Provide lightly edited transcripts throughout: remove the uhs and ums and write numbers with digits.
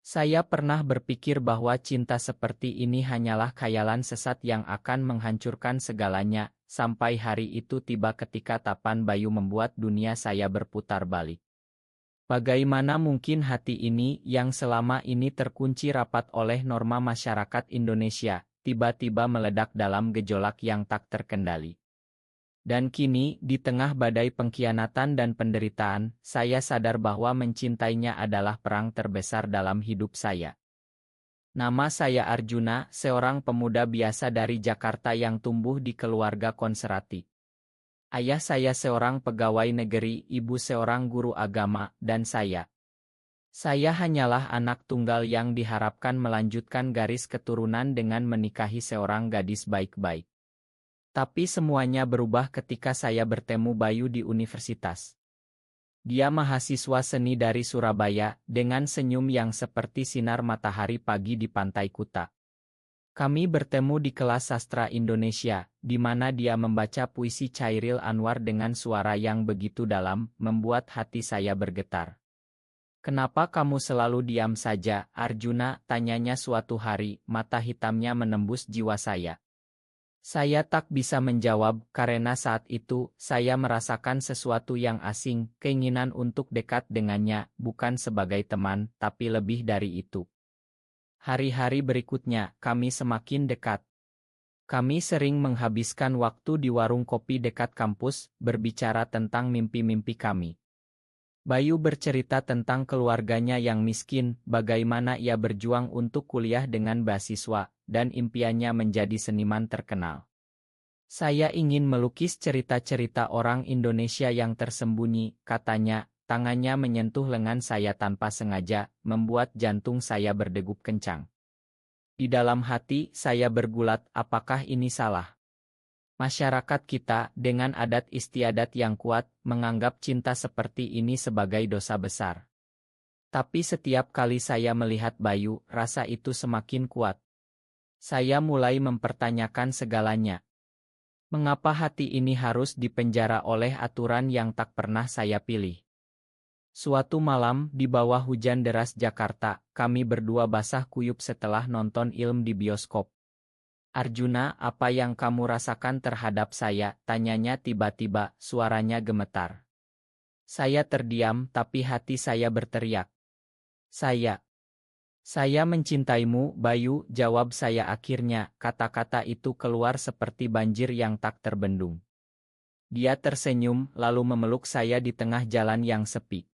Saya pernah berpikir bahwa cinta seperti ini hanyalah khayalan sesat yang akan menghancurkan segalanya, sampai hari itu tiba ketika Tapan Bayu membuat dunia saya berputar balik. Bagaimana mungkin hati ini yang selama ini terkunci rapat oleh norma masyarakat Indonesia, tiba-tiba meledak dalam gejolak yang tak terkendali. Dan kini, di tengah badai pengkhianatan dan penderitaan, saya sadar bahwa mencintainya adalah perang terbesar dalam hidup saya. Nama saya Arjuna, seorang pemuda biasa dari Jakarta yang tumbuh di keluarga konservatif. Ayah saya seorang pegawai negeri, ibu seorang guru agama, dan saya. Saya hanyalah anak tunggal yang diharapkan melanjutkan garis keturunan dengan menikahi seorang gadis baik-baik. Tapi semuanya berubah ketika saya bertemu Bayu di universitas. Dia mahasiswa seni dari Surabaya, dengan senyum yang seperti sinar matahari pagi di pantai Kuta. Kami bertemu di kelas sastra Indonesia, di mana dia membaca puisi Chairil Anwar dengan suara yang begitu dalam, membuat hati saya bergetar. "Kenapa kamu selalu diam saja, Arjuna?" tanyanya suatu hari, mata hitamnya menembus jiwa saya. Saya tak bisa menjawab, karena saat itu, saya merasakan sesuatu yang asing, keinginan untuk dekat dengannya, bukan sebagai teman, tapi lebih dari itu. Hari-hari berikutnya, kami semakin dekat. Kami sering menghabiskan waktu di warung kopi dekat kampus, berbicara tentang mimpi-mimpi kami. Bayu bercerita tentang keluarganya yang miskin, bagaimana ia berjuang untuk kuliah dengan beasiswa, dan impiannya menjadi seniman terkenal. "Saya ingin melukis cerita-cerita orang Indonesia yang tersembunyi," katanya, tangannya menyentuh lengan saya tanpa sengaja, membuat jantung saya berdegup kencang. Di dalam hati, saya bergulat, apakah ini salah? Masyarakat kita, dengan adat istiadat yang kuat, menganggap cinta seperti ini sebagai dosa besar. Tapi setiap kali saya melihat Bayu, rasa itu semakin kuat. Saya mulai mempertanyakan segalanya. Mengapa hati ini harus dipenjara oleh aturan yang tak pernah saya pilih? Suatu malam, di bawah hujan deras Jakarta, kami berdua basah kuyup setelah nonton film di bioskop. "Arjuna, apa yang kamu rasakan terhadap saya?" tanyanya tiba-tiba, suaranya gemetar. Saya terdiam, tapi hati saya berteriak. Saya mencintaimu, Bayu," jawab saya akhirnya, kata-kata itu keluar seperti banjir yang tak terbendung. Dia tersenyum, lalu memeluk saya di tengah jalan yang sepi.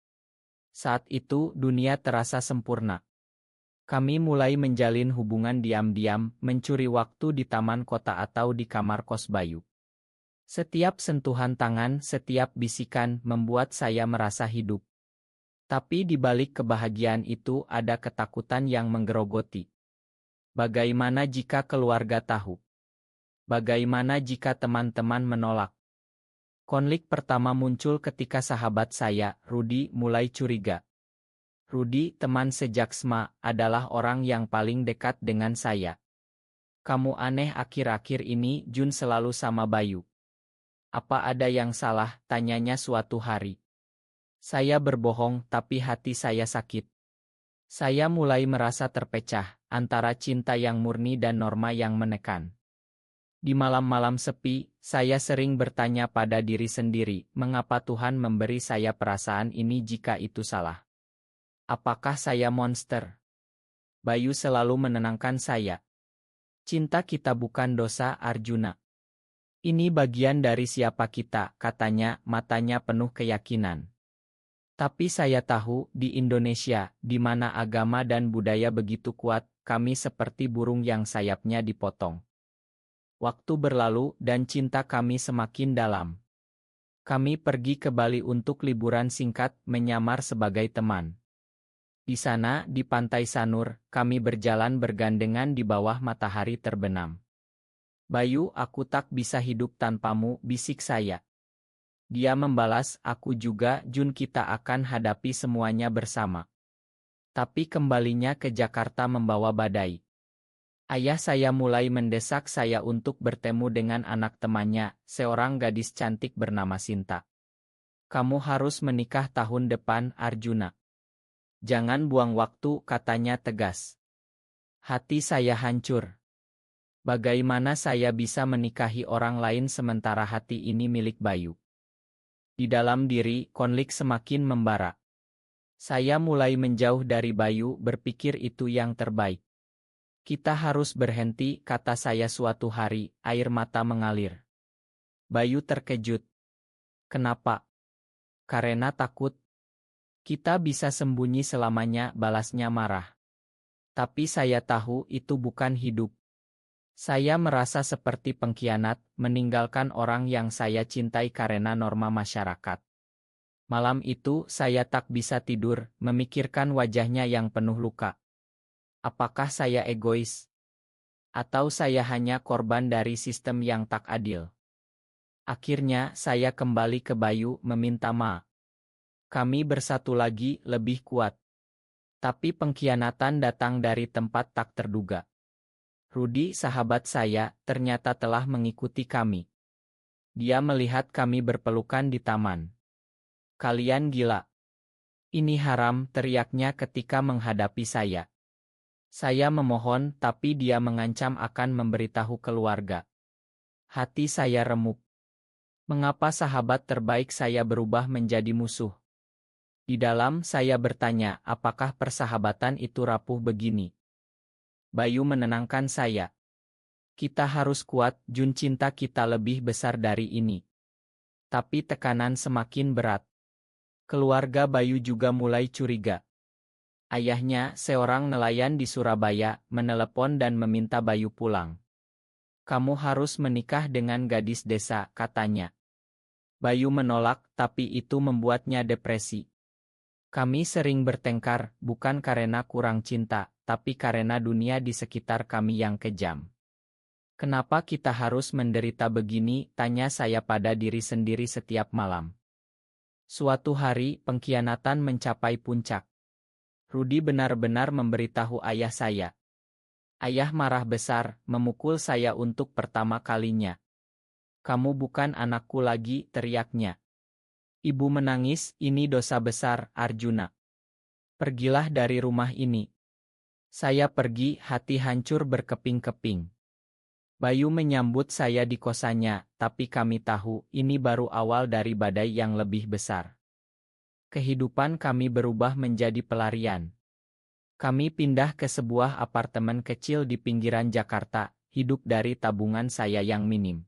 Saat itu, dunia terasa sempurna. Kami mulai menjalin hubungan diam-diam, mencuri waktu di taman kota atau di kamar kos Bayu. Setiap sentuhan tangan, setiap bisikan, membuat saya merasa hidup. Tapi di balik kebahagiaan itu ada ketakutan yang menggerogoti. Bagaimana jika keluarga tahu? Bagaimana jika teman-teman menolak? Konflik pertama muncul ketika sahabat saya, Rudi, mulai curiga. Rudi, teman sejak SMA, adalah orang yang paling dekat dengan saya. "Kamu aneh akhir-akhir ini, Jun selalu sama Bayu. Apa ada yang salah?" tanyanya suatu hari. Saya berbohong, tapi hati saya sakit. Saya mulai merasa terpecah, antara cinta yang murni dan norma yang menekan. Di malam-malam sepi, saya sering bertanya pada diri sendiri, mengapa Tuhan memberi saya perasaan ini jika itu salah? Apakah saya monster? Bayu selalu menenangkan saya. "Cinta kita bukan dosa, Arjuna. Ini bagian dari siapa kita," katanya, matanya penuh keyakinan. Tapi saya tahu, di Indonesia, di mana agama dan budaya begitu kuat, kami seperti burung yang sayapnya dipotong. Waktu berlalu, dan cinta kami semakin dalam. Kami pergi ke Bali untuk liburan singkat, menyamar sebagai teman. Di sana, di Pantai Sanur, kami berjalan bergandengan di bawah matahari terbenam. "Bayu, aku tak bisa hidup tanpamu," bisik saya. Dia membalas, "Aku juga, Jun, kita akan hadapi semuanya bersama." Tapi kembalinya ke Jakarta membawa badai. Ayah saya mulai mendesak saya untuk bertemu dengan anak temannya, seorang gadis cantik bernama Sinta. "Kamu harus menikah tahun depan, Arjuna. Jangan buang waktu, katanya tegas. Hati saya hancur. Bagaimana saya bisa menikahi orang lain sementara hati ini milik Bayu? Di dalam diri, konflik semakin membara. Saya mulai menjauh dari Bayu, berpikir itu yang terbaik. Kita harus berhenti, kata saya suatu hari, air mata mengalir. Bayu terkejut. Kenapa? Karena takut. Kita bisa sembunyi selamanya, balasnya marah. Tapi saya tahu itu bukan hidup. Saya merasa seperti pengkhianat, meninggalkan orang yang saya cintai karena norma masyarakat. Malam itu, saya tak bisa tidur, memikirkan wajahnya yang penuh luka. Apakah saya egois? Atau saya hanya korban dari sistem yang tak adil? Akhirnya, saya kembali ke Bayu, meminta maaf. Kami bersatu lagi, lebih kuat. Tapi pengkhianatan datang dari tempat tak terduga. Rudi, sahabat saya, ternyata telah mengikuti kami. Dia melihat kami berpelukan di taman. Kalian gila. Ini haram, teriaknya ketika menghadapi saya. Saya memohon, tapi dia mengancam akan memberitahu keluarga. Hati saya remuk. Mengapa sahabat terbaik saya berubah menjadi musuh? Di dalam saya bertanya, apakah persahabatan itu rapuh begini? Bayu menenangkan saya. Kita harus kuat, Jun, cinta kita lebih besar dari ini. Tapi tekanan semakin berat. Keluarga Bayu juga mulai curiga. Ayahnya, seorang nelayan di Surabaya, menelepon dan meminta Bayu pulang. Kamu harus menikah dengan gadis desa, katanya. Bayu menolak, tapi itu membuatnya depresi. Kami sering bertengkar, bukan karena kurang cinta, tapi karena dunia di sekitar kami yang kejam. Kenapa kita harus menderita begini, tanya saya pada diri sendiri setiap malam. Suatu hari, pengkhianatan mencapai puncak. Rudi benar-benar memberitahu ayah saya. Ayah marah besar, memukul saya untuk pertama kalinya. Kamu bukan anakku lagi, teriaknya. Ibu menangis, ini dosa besar, Arjuna. Pergilah dari rumah ini. Saya pergi, hati hancur berkeping-keping. Bayu menyambut saya di kosannya, tapi kami tahu, ini baru awal dari badai yang lebih besar. Kehidupan kami berubah menjadi pelarian. Kami pindah ke sebuah apartemen kecil di pinggiran Jakarta, hidup dari tabungan saya yang minim.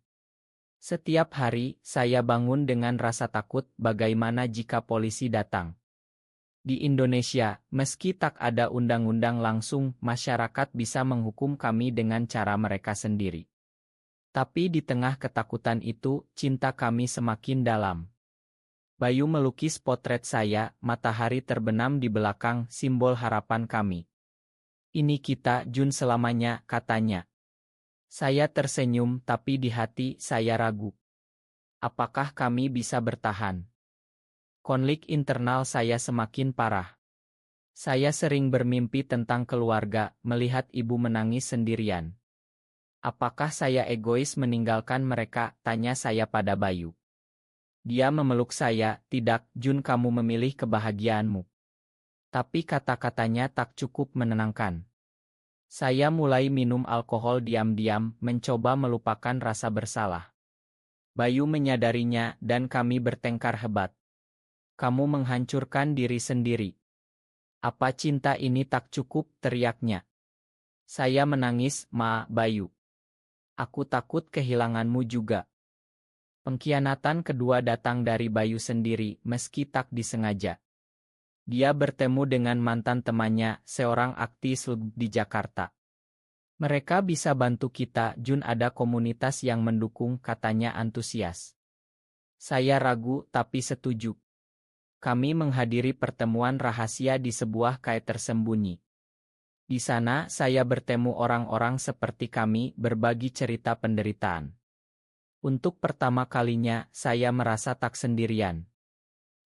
Setiap hari, saya bangun dengan rasa takut bagaimana jika polisi datang. Di Indonesia, meski tak ada undang-undang langsung, masyarakat bisa menghukum kami dengan cara mereka sendiri. Tapi di tengah ketakutan itu, cinta kami semakin dalam. Bayu melukis potret saya, matahari terbenam di belakang, simbol harapan kami. Ini kita, Jun, selamanya, katanya. Saya tersenyum, tapi di hati saya ragu. Apakah kami bisa bertahan? Konflik internal saya semakin parah. Saya sering bermimpi tentang keluarga, melihat ibu menangis sendirian. Apakah saya egois meninggalkan mereka, tanya saya pada Bayu. Dia memeluk saya, tidak, Jun, kamu memilih kebahagiaanmu. Tapi kata-katanya tak cukup menenangkan. Saya mulai minum alkohol diam-diam, mencoba melupakan rasa bersalah. Bayu menyadarinya, dan kami bertengkar hebat. Kamu menghancurkan diri sendiri. Apa cinta ini tak cukup, teriaknya. Saya menangis, Bayu. Aku takut kehilanganmu juga. Pengkhianatan kedua datang dari Bayu sendiri, meski tak disengaja. Dia bertemu dengan mantan temannya, seorang aktivis di Jakarta. Mereka bisa bantu kita, Jun, ada komunitas yang mendukung, katanya antusias. Saya ragu, tapi setuju. Kami menghadiri pertemuan rahasia di sebuah kafe tersembunyi. Di sana, saya bertemu orang-orang seperti kami, berbagi cerita penderitaan. Untuk pertama kalinya, saya merasa tak sendirian.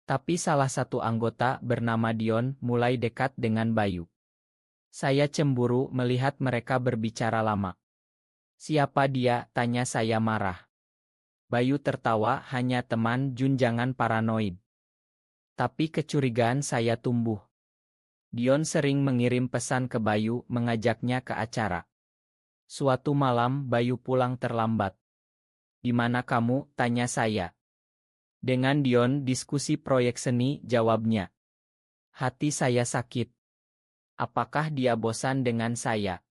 Tapi salah satu anggota, bernama Dion, mulai dekat dengan Bayu. Saya cemburu melihat mereka berbicara lama. Siapa dia, tanya saya marah. Bayu tertawa, hanya teman, Jun, jangan paranoid. Tapi kecurigaan saya tumbuh. Dion sering mengirim pesan ke Bayu mengajaknya ke acara. Suatu malam Bayu pulang terlambat. "Di mana kamu?" tanya saya. Dengan Dion diskusi proyek seni, jawabnya. Hati saya sakit. Apakah dia bosan dengan saya?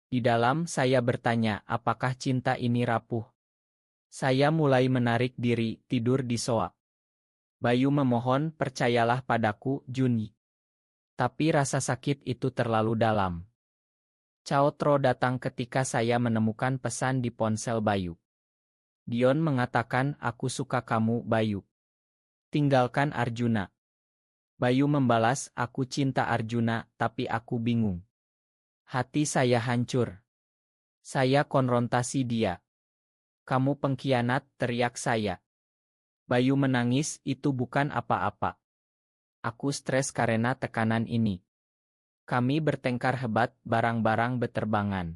Di dalam saya bertanya, apakah cinta ini rapuh? Saya mulai menarik diri, tidur di sofa. Bayu memohon, "Percayalah padaku, Juni." Tapi rasa sakit itu terlalu dalam. Cao Tro datang ketika saya menemukan pesan di ponsel Bayu. Dion mengatakan, "Aku suka kamu, Bayu. Tinggalkan Arjuna." Bayu membalas, "Aku cinta Arjuna, tapi aku bingung." Hati saya hancur. Saya konfrontasi dia. "Kamu pengkhianat," teriak saya. Bayu menangis, "Itu bukan apa-apa. Aku stres karena tekanan ini." Kami bertengkar hebat, barang-barang beterbangan.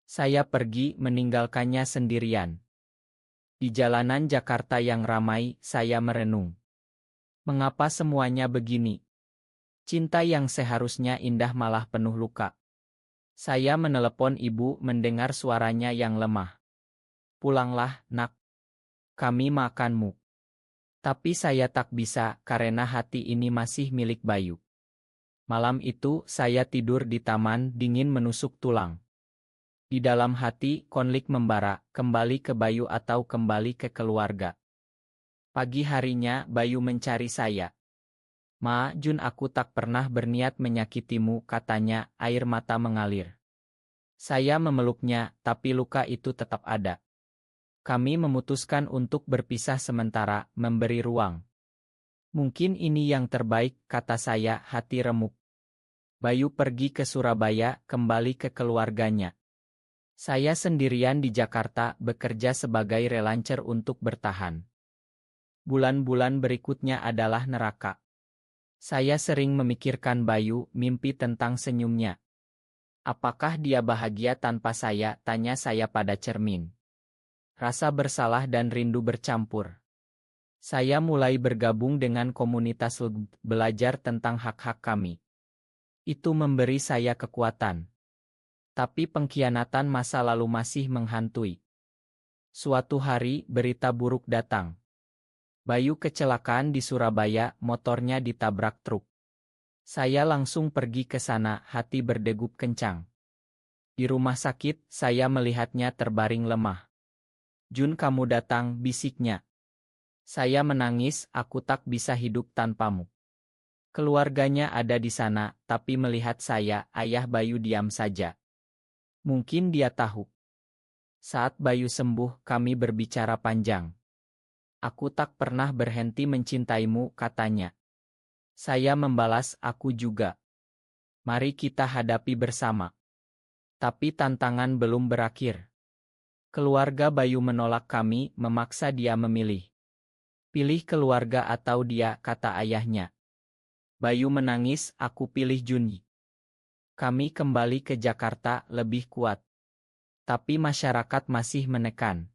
Saya pergi meninggalkannya sendirian. Di jalanan Jakarta yang ramai, saya merenung. Mengapa semuanya begini? Cinta yang seharusnya indah malah penuh luka. Saya menelepon ibu mendengar suaranya yang lemah. "Pulanglah, nak. Kami makanmu." Tapi saya tak bisa karena hati ini masih milik Bayu. Malam itu saya tidur di taman, dingin menusuk tulang. Di dalam hati konflik membara, kembali ke Bayu atau kembali ke keluarga. Pagi harinya Bayu mencari saya. "Ma, Jun, aku tak pernah berniat menyakitimu," katanya, air mata mengalir. Saya memeluknya, tapi luka itu tetap ada. Kami memutuskan untuk berpisah sementara, memberi ruang. "Mungkin ini yang terbaik," kata saya, hati remuk. Bayu pergi ke Surabaya, kembali ke keluarganya. Saya sendirian di Jakarta, bekerja sebagai relancer untuk bertahan. Bulan-bulan berikutnya adalah neraka. Saya sering memikirkan Bayu, mimpi tentang senyumnya. "Apakah dia bahagia tanpa saya?" tanya saya pada cermin. Rasa bersalah dan rindu bercampur. Saya mulai bergabung dengan komunitas belajar tentang hak-hak kami. Itu memberi saya kekuatan. Tapi pengkhianatan masa lalu masih menghantui. Suatu hari, berita buruk datang. Bayu kecelakaan di Surabaya, motornya ditabrak truk. Saya langsung pergi ke sana, hati berdegup kencang. Di rumah sakit, saya melihatnya terbaring lemah. "Jun, kamu datang," bisiknya. Saya menangis, "Aku tak bisa hidup tanpamu." Keluarganya ada di sana, tapi melihat saya, ayah Bayu diam saja. Mungkin dia tahu. Saat Bayu sembuh, kami berbicara panjang. "Aku tak pernah berhenti mencintaimu," katanya. Saya membalas, "Aku juga. Mari kita hadapi bersama." Tapi tantangan belum berakhir. Keluarga Bayu menolak kami, memaksa dia memilih. "Pilih keluarga atau dia," kata ayahnya. Bayu menangis, "Aku pilih Juni." Kami kembali ke Jakarta, lebih kuat. Tapi masyarakat masih menekan.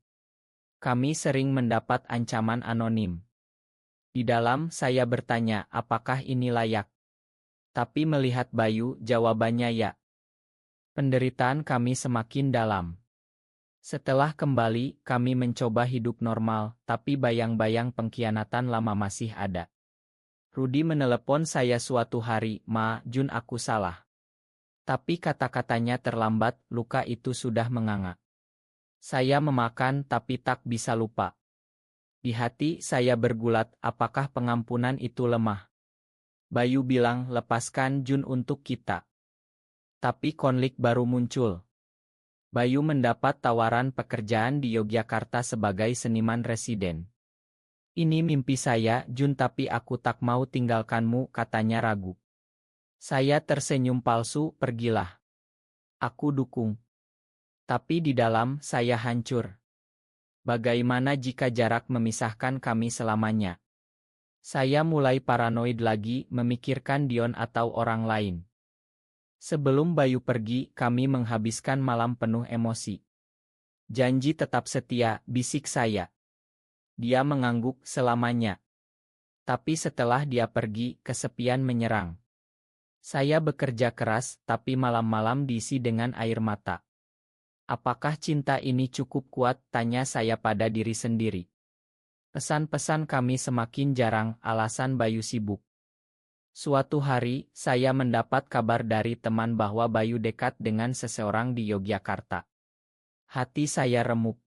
Kami sering mendapat ancaman anonim. Di dalam saya bertanya, apakah ini layak? Tapi melihat Bayu, jawabannya ya. Penderitaan kami semakin dalam. Setelah kembali, kami mencoba hidup normal, tapi bayang-bayang pengkhianatan lama masih ada. Rudi menelepon saya suatu hari, "Ma, Jun, aku salah." Tapi kata-katanya terlambat, luka itu sudah menganga. Saya memakan tapi tak bisa lupa. Di hati saya bergulat, apakah pengampunan itu lemah? Bayu bilang, "Lepaskan Jun untuk kita." Tapi konflik baru muncul. Bayu mendapat tawaran pekerjaan di Yogyakarta sebagai seniman residen. "Ini mimpi saya, Jun, tapi aku tak mau tinggalkanmu," katanya ragu. Saya tersenyum palsu, "Pergilah. Aku dukung." Tapi di dalam, saya hancur. Bagaimana jika jarak memisahkan kami selamanya? Saya mulai paranoid lagi, memikirkan Dion atau orang lain. Sebelum Bayu pergi, kami menghabiskan malam penuh emosi. "Janji tetap setia," bisik saya. Dia mengangguk, "Selamanya." Tapi setelah dia pergi, kesepian menyerang. Saya bekerja keras, tapi malam-malam diisi dengan air mata. Apakah cinta ini cukup kuat? Tanya saya pada diri sendiri. Pesan-pesan kami semakin jarang, alasan Bayu sibuk. Suatu hari, saya mendapat kabar dari teman bahwa Bayu dekat dengan seseorang di Yogyakarta. Hati saya remuk.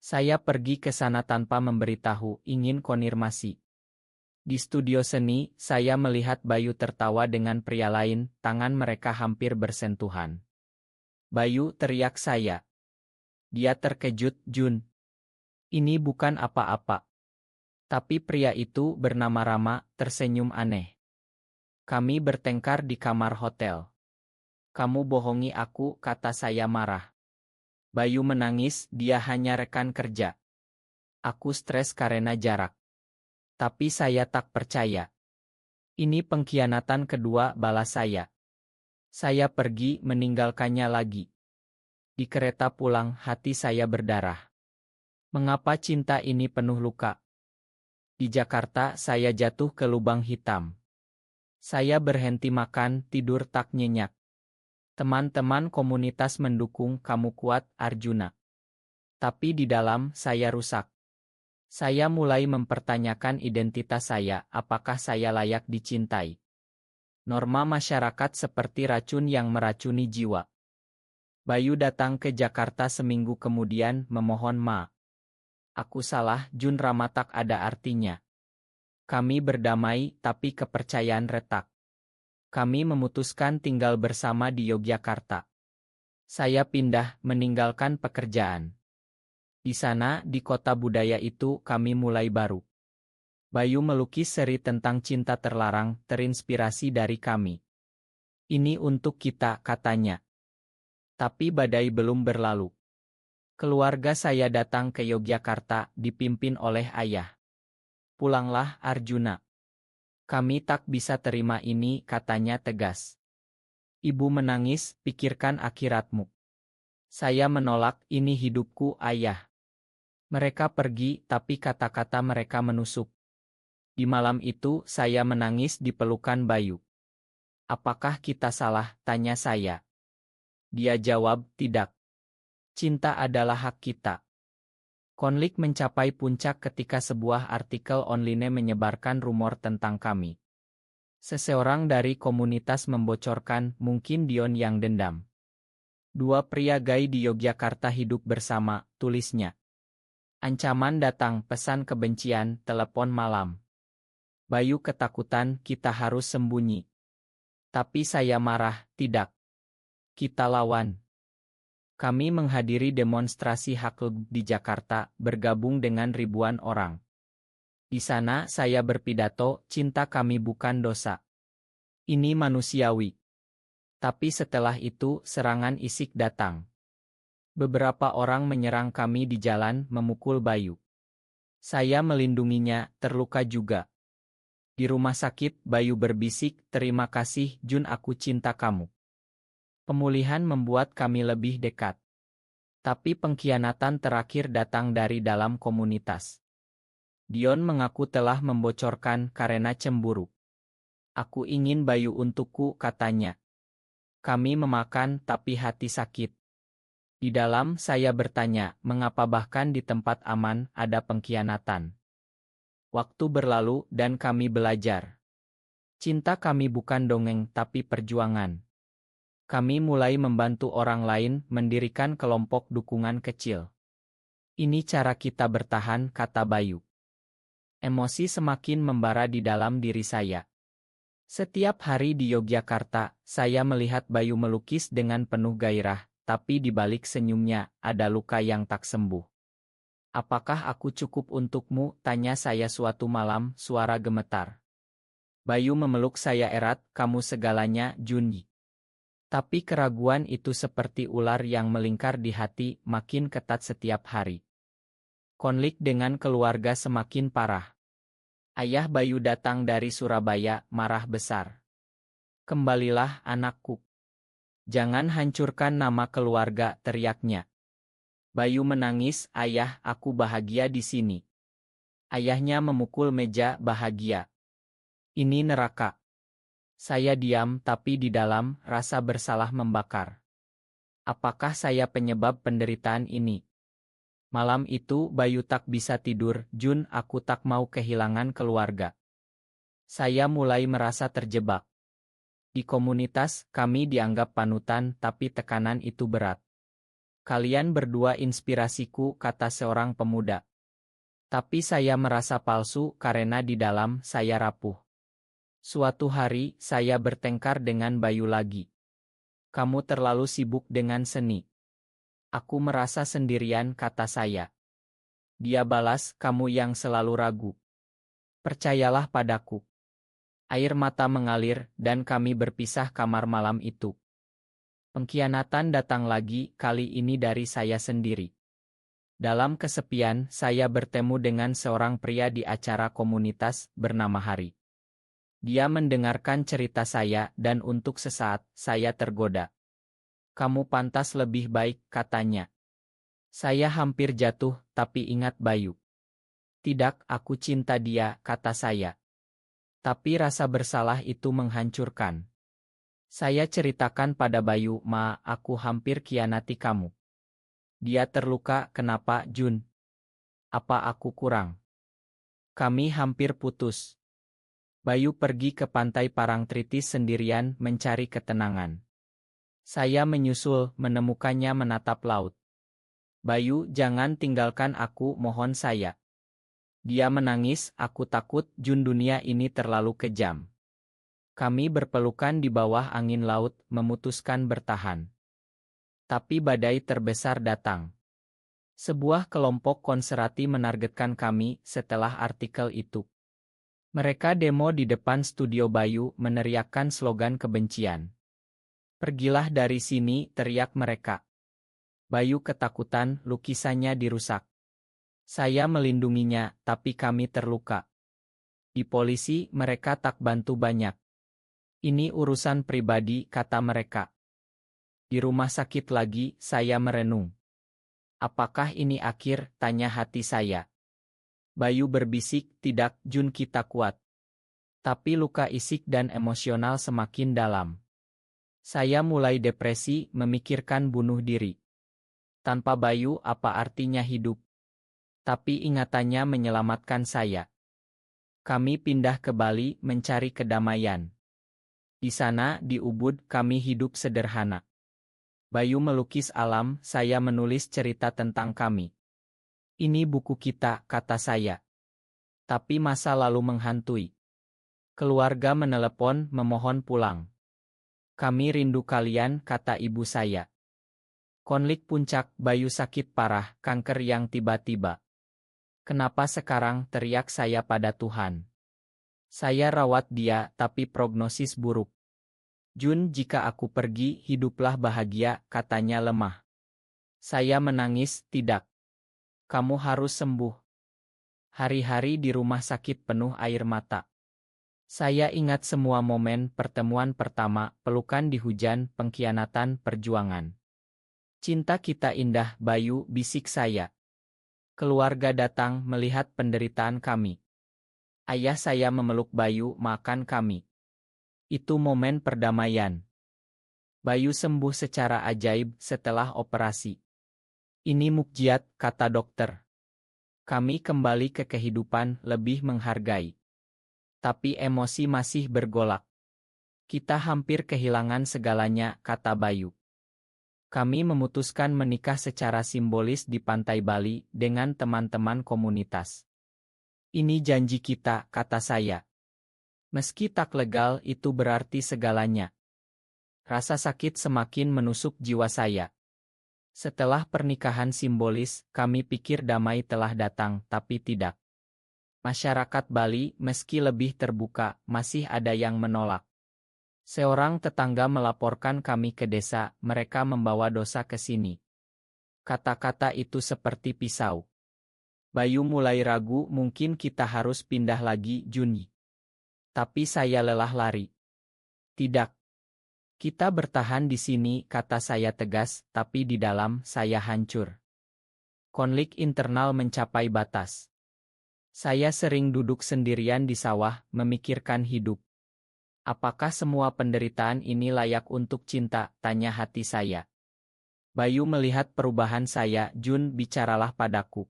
Saya pergi ke sana tanpa memberitahu, ingin konfirmasi. Di studio seni, saya melihat Bayu tertawa dengan pria lain, tangan mereka hampir bersentuhan. Bayu, teriak saya. Dia terkejut, Jun. Ini bukan apa-apa. Tapi pria itu bernama Rama, tersenyum aneh. Kami bertengkar di kamar hotel. Kamu bohongi aku, kata saya marah. Bayu menangis, dia hanya rekan kerja. Aku stres karena jarak. Tapi saya tak percaya. Ini pengkhianatan kedua, balas saya. Saya pergi meninggalkannya lagi. Di kereta pulang, hati saya berdarah. Mengapa cinta ini penuh luka? Di Jakarta, saya jatuh ke lubang hitam. Saya berhenti makan, tidur tak nyenyak. Teman-teman komunitas mendukung, kamu kuat, Arjuna. Tapi di dalam, saya rusak. Saya mulai mempertanyakan identitas saya, apakah saya layak dicintai? Norma masyarakat seperti racun yang meracuni jiwa. Bayu datang ke Jakarta seminggu kemudian, memohon maaf. Aku salah, Jun, Rama tak ada artinya. Kami berdamai, tapi kepercayaan retak. Kami memutuskan tinggal bersama di Yogyakarta. Saya pindah, meninggalkan pekerjaan. Di sana, di kota budaya itu, kami mulai baru. Bayu melukis seri tentang cinta terlarang, terinspirasi dari kami. Ini untuk kita, katanya. Tapi badai belum berlalu. Keluarga saya datang ke Yogyakarta, dipimpin oleh ayah. Pulanglah, Arjuna. Kami tak bisa terima ini, katanya tegas. Ibu menangis, pikirkan akhiratmu. Saya menolak, ini hidupku, ayah. Mereka pergi, tapi kata-kata mereka menusuk. Di malam itu, saya menangis di pelukan Bayu. Apakah kita salah? Tanya saya. Dia jawab, tidak. Cinta adalah hak kita. Konflik mencapai puncak ketika sebuah artikel online menyebarkan rumor tentang kami. Seseorang dari komunitas membocorkan, mungkin Dion yang dendam. Dua pria gay di Yogyakarta hidup bersama, tulisnya. Ancaman datang, pesan kebencian, telepon malam. Bayu ketakutan, kita harus sembunyi. Tapi saya marah, tidak. Kita lawan. Kami menghadiri demonstrasi HAM di Jakarta, bergabung dengan ribuan orang. Di sana saya berpidato, cinta kami bukan dosa. Ini manusiawi. Tapi setelah itu, serangan isik datang. Beberapa orang menyerang kami di jalan, memukul Bayu. Saya melindunginya, terluka juga. Di rumah sakit, Bayu berbisik, terima kasih, Jun, aku cinta kamu. Pemulihan membuat kami lebih dekat. Tapi pengkhianatan terakhir datang dari dalam komunitas. Dion mengaku telah membocorkan karena cemburu. Aku ingin Bayu untukku, katanya. Kami memakan, tapi hati sakit. Di dalam, saya bertanya, mengapa bahkan di tempat aman ada pengkhianatan. Waktu berlalu, dan kami belajar. Cinta kami bukan dongeng, tapi perjuangan. Kami mulai membantu orang lain, mendirikan kelompok dukungan kecil. Ini cara kita bertahan, kata Bayu. Emosi semakin membara di dalam diri saya. Setiap hari di Yogyakarta, saya melihat Bayu melukis dengan penuh gairah, tapi di balik senyumnya, ada luka yang tak sembuh. Apakah aku cukup untukmu? Tanya saya suatu malam, suara gemetar. Bayu memeluk saya erat, kamu segalanya, Junyi. Tapi keraguan itu seperti ular yang melingkar di hati, makin ketat setiap hari. Konflik dengan keluarga semakin parah. Ayah Bayu datang dari Surabaya, marah besar. Kembalilah, anakku. Jangan hancurkan nama keluarga, teriaknya. Bayu menangis, ayah, aku bahagia di sini. Ayahnya memukul meja, bahagia. Ini neraka. Saya diam, tapi di dalam, rasa bersalah membakar. Apakah saya penyebab penderitaan ini? Malam itu, Bayu tak bisa tidur. Jun, aku tak mau kehilangan keluarga. Saya mulai merasa terjebak. Di komunitas, kami dianggap panutan, tapi tekanan itu berat. Kalian berdua inspirasiku, kata seorang pemuda. Tapi saya merasa palsu karena di dalam saya rapuh. Suatu hari, saya bertengkar dengan Bayu lagi. Kamu terlalu sibuk dengan seni. Aku merasa sendirian, kata saya. Dia balas, kamu yang selalu ragu. Percayalah padaku. Air mata mengalir, dan kami berpisah kamar malam itu. Pengkhianatan datang lagi, kali ini dari saya sendiri. Dalam kesepian, saya bertemu dengan seorang pria di acara komunitas bernama Hari. Dia mendengarkan cerita saya, dan untuk sesaat, saya tergoda. Kamu pantas lebih baik, katanya. Saya hampir jatuh, tapi ingat Bayu. Tidak, aku cinta dia, kata saya. Tapi rasa bersalah itu menghancurkan. Saya ceritakan pada Bayu, Ma, aku hampir khianati kamu. Dia terluka, kenapa, Jun? Apa aku kurang? Kami hampir putus. Bayu pergi ke pantai Parangtritis sendirian mencari ketenangan. Saya menyusul, menemukannya menatap laut. Bayu, jangan tinggalkan aku, mohon saya. Dia menangis, aku takut, Jun, dunia ini terlalu kejam. Kami berpelukan di bawah angin laut, memutuskan bertahan. Tapi badai terbesar datang. Sebuah kelompok konserati menargetkan kami setelah artikel itu. Mereka demo di depan studio Bayu meneriakkan slogan kebencian. Pergilah dari sini, teriak mereka. Bayu ketakutan, lukisannya dirusak. Saya melindunginya, tapi kami terluka. Di polisi, mereka tak bantu banyak. Ini urusan pribadi, kata mereka. Di rumah sakit lagi, saya merenung. Apakah ini akhir, tanya hati saya. Bayu berbisik, tidak, Jun, kita kuat. Tapi luka isik dan emosional semakin dalam. Saya mulai depresi, memikirkan bunuh diri. Tanpa Bayu, apa artinya hidup? Tapi ingatannya menyelamatkan saya. Kami pindah ke Bali mencari kedamaian. Di sana, di Ubud, kami hidup sederhana. Bayu melukis alam, saya menulis cerita tentang kami. Ini buku kita, kata saya. Tapi masa lalu menghantui. Keluarga menelepon, memohon pulang. Kami rindu kalian, kata ibu saya. Konflik puncak, Bayu sakit parah, kanker yang tiba-tiba. Kenapa sekarang, teriak saya pada Tuhan. Saya rawat dia, tapi prognosis buruk. Jun, jika aku pergi, hiduplah bahagia, katanya lemah. Saya menangis, tidak. Kamu harus sembuh. Hari-hari di rumah sakit penuh air mata. Saya ingat semua momen pertemuan pertama, pelukan di hujan, pengkhianatan, perjuangan. Cinta kita indah, Bayu, bisik saya. Keluarga datang melihat penderitaan kami. Ayah saya memeluk Bayu, makan kami. Itu momen perdamaian. Bayu sembuh secara ajaib setelah operasi. Ini mukjizat, kata dokter. Kami kembali ke kehidupan, lebih menghargai. Tapi emosi masih bergolak. Kita hampir kehilangan segalanya, kata Bayu. Kami memutuskan menikah secara simbolis di pantai Bali dengan teman-teman komunitas. Ini janji kita, kata saya. Meski tak legal, itu berarti segalanya. Rasa sakit semakin menusuk jiwa saya. Setelah pernikahan simbolis, kami pikir damai telah datang, tapi tidak. Masyarakat Bali, meski lebih terbuka, masih ada yang menolak. Seorang tetangga melaporkan kami ke desa, mereka membawa dosa ke sini. Kata-kata itu seperti pisau. Bayu mulai ragu, mungkin kita harus pindah lagi, Juni. Tapi saya lelah lari. Tidak. Kita bertahan di sini, kata saya tegas, tapi di dalam, saya hancur. Konflik internal mencapai batas. Saya sering duduk sendirian di sawah, memikirkan hidup. Apakah semua penderitaan ini layak untuk cinta? Tanya hati saya. Bayu melihat perubahan saya. Jun, bicaralah padaku.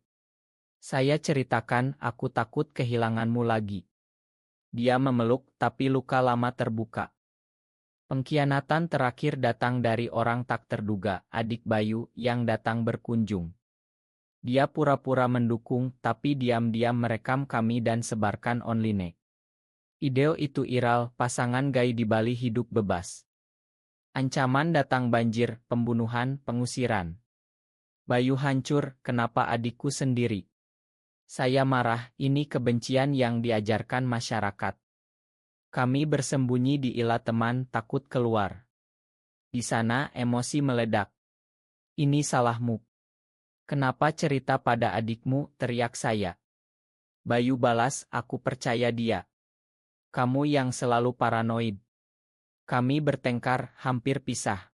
Saya ceritakan, aku takut kehilanganmu lagi. Dia memeluk, tapi luka lama terbuka. Pengkhianatan terakhir datang dari orang tak terduga, adik Bayu, yang datang berkunjung. Dia pura-pura mendukung, tapi diam-diam merekam kami dan sebarkan online. Video itu viral, pasangan gay di Bali hidup bebas. Ancaman datang banjir, pembunuhan, pengusiran. Bayu hancur, kenapa adikku sendiri? Saya marah, ini kebencian yang diajarkan masyarakat. Kami bersembunyi di ila teman, takut keluar. Di sana emosi meledak. Ini salahmu. Kenapa cerita pada adikmu? Teriak saya. Bayu balas, aku percaya dia. Kamu yang selalu paranoid. Kami bertengkar, hampir pisah.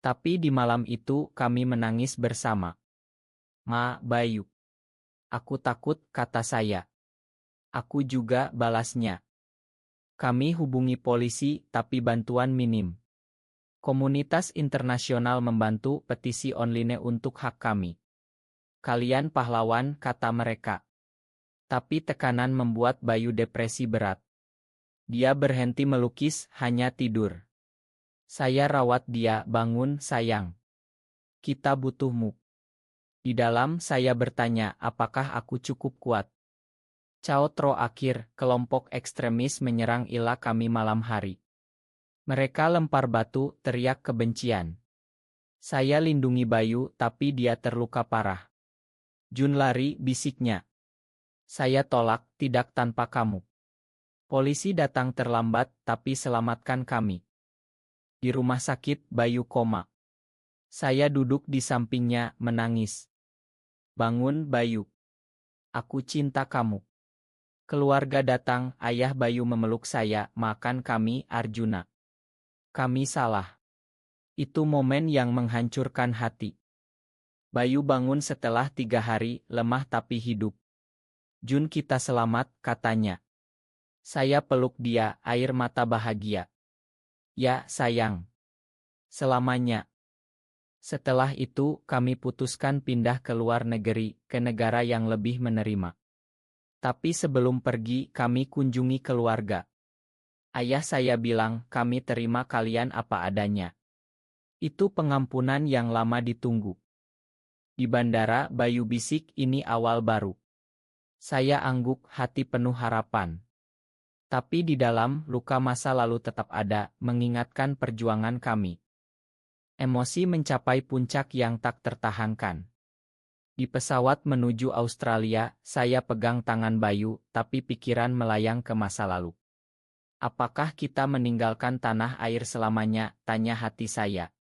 Tapi di malam itu kami menangis bersama. Ma, Bayu. Aku takut, kata saya. Aku juga, balasnya. Kami hubungi polisi, tapi bantuan minim. Komunitas internasional membantu petisi online untuk hak kami. Kalian pahlawan, kata mereka. Tapi tekanan membuat Bayu depresi berat. Dia berhenti melukis, hanya tidur. Saya rawat dia, bangun sayang. Kita butuhmu. Di dalam saya bertanya, apakah aku cukup kuat? Caotro akhir, kelompok ekstremis menyerang ila kami malam hari. Mereka lempar batu, teriak kebencian. Saya lindungi Bayu, tapi dia terluka parah. Jun lari, bisiknya. Saya tolak, tidak tanpa kamu. Polisi datang terlambat, tapi selamatkan kami. Di rumah sakit, Bayu koma. Saya duduk di sampingnya, menangis. Bangun, Bayu. Aku cinta kamu. Keluarga datang, ayah Bayu memeluk saya, makan kami, Arjuna. Kami salah. Itu momen yang menghancurkan hati. Bayu bangun setelah 3 hari, lemah tapi hidup. Jun, kita selamat, katanya. Saya peluk dia, air mata bahagia. Ya, sayang. Selamanya. Setelah itu, kami putuskan pindah ke luar negeri, ke negara yang lebih menerima. Tapi sebelum pergi, kami kunjungi keluarga. Ayah saya bilang, kami terima kalian apa adanya. Itu pengampunan yang lama ditunggu. Di bandara, Bayu bisik, ini awal baru. Saya angguk, hati penuh harapan. Tapi di dalam, luka masa lalu tetap ada, mengingatkan perjuangan kami. Emosi mencapai puncak yang tak tertahankan. Di pesawat menuju Australia, saya pegang tangan Bayu, tapi pikiran melayang ke masa lalu. Apakah kita meninggalkan tanah air selamanya? Tanya hati saya.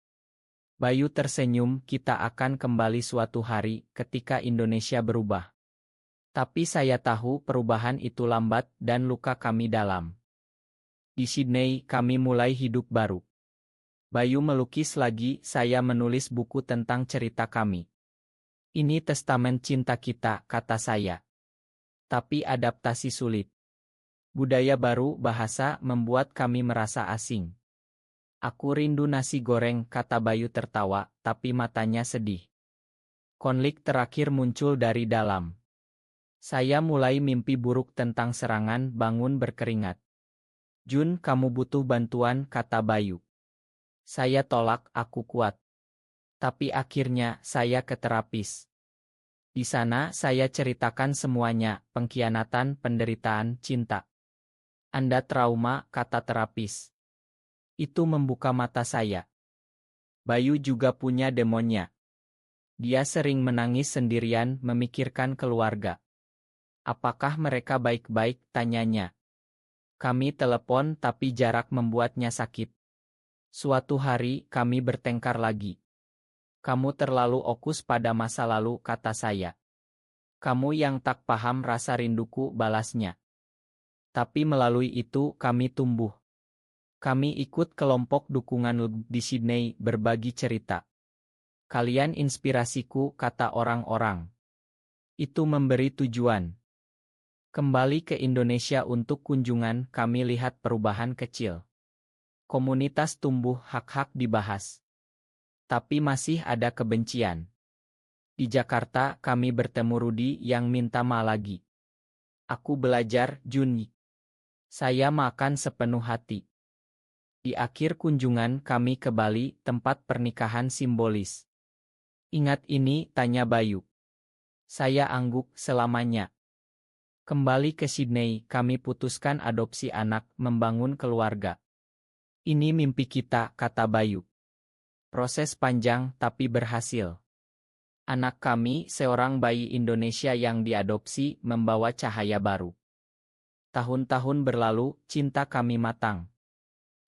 Bayu tersenyum, kita akan kembali suatu hari, ketika Indonesia berubah. Tapi saya tahu perubahan itu lambat dan luka kami dalam. Di Sydney, kami mulai hidup baru. Bayu melukis lagi, saya menulis buku tentang cerita kami. Ini testamen cinta kita, kata saya. Tapi adaptasi sulit. Budaya baru, bahasa, membuat kami merasa asing. Aku rindu nasi goreng, kata Bayu tertawa, tapi matanya sedih. Konflik terakhir muncul dari dalam. Saya mulai mimpi buruk tentang serangan, bangun berkeringat. Jun, kamu butuh bantuan, kata Bayu. Saya tolak, aku kuat. Tapi akhirnya, saya ke terapis. Di sana, saya ceritakan semuanya, pengkhianatan, penderitaan, cinta. Anda trauma, kata terapis. Itu membuka mata saya. Bayu juga punya demonnya. Dia sering menangis sendirian, memikirkan keluarga. Apakah mereka baik-baik, tanyanya. Kami telepon, tapi jarak membuatnya sakit. Suatu hari, kami bertengkar lagi. Kamu terlalu fokus pada masa lalu, kata saya. Kamu yang tak paham rasa rinduku, balasnya. Tapi melalui itu, kami tumbuh. Kami ikut kelompok dukungan di Sydney, berbagi cerita. Kalian inspirasiku, kata orang-orang. Itu memberi tujuan. Kembali ke Indonesia untuk kunjungan, kami lihat perubahan kecil. Komunitas tumbuh, hak-hak dibahas. Tapi masih ada kebencian. Di Jakarta, kami bertemu Rudi yang minta ma lagi. Aku belajar, Juni. Saya makan sepenuh hati. Di akhir kunjungan kami ke Bali, tempat pernikahan simbolis. Ingat ini, tanya Bayu. Saya angguk selamanya. Kembali ke Sydney, kami putuskan adopsi anak, membangun keluarga. Ini mimpi kita, kata Bayu. Proses panjang, tapi berhasil. Anak kami, seorang bayi Indonesia yang diadopsi, membawa cahaya baru. Tahun-tahun berlalu, cinta kami matang.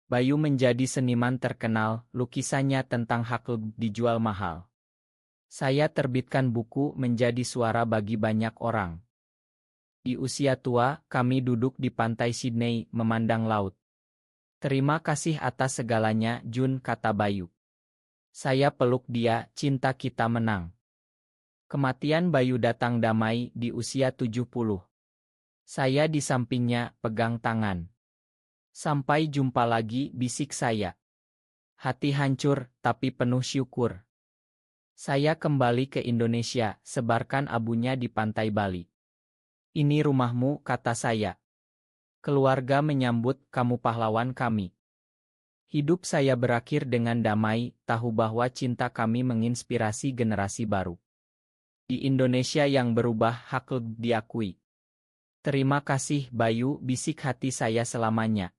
Bayu menjadi seniman terkenal, lukisannya tentang hak dijual mahal. Saya terbitkan buku menjadi suara bagi banyak orang. Di usia tua, kami duduk di pantai Sydney, memandang laut. Terima kasih atas segalanya, Jun, kata Bayu. Saya peluk dia, cinta kita menang. Kematian Bayu datang damai di usia 70. Saya di sampingnya, pegang tangan. Sampai jumpa lagi, bisik saya. Hati hancur, tapi penuh syukur. Saya kembali ke Indonesia, sebarkan abunya di pantai Bali. Ini rumahmu, kata saya. Keluarga menyambut, kamu pahlawan kami. Hidup saya berakhir dengan damai, tahu bahwa cinta kami menginspirasi generasi baru. Di Indonesia yang berubah, hak diakui. Terima kasih, Bayu, bisik hati saya selamanya.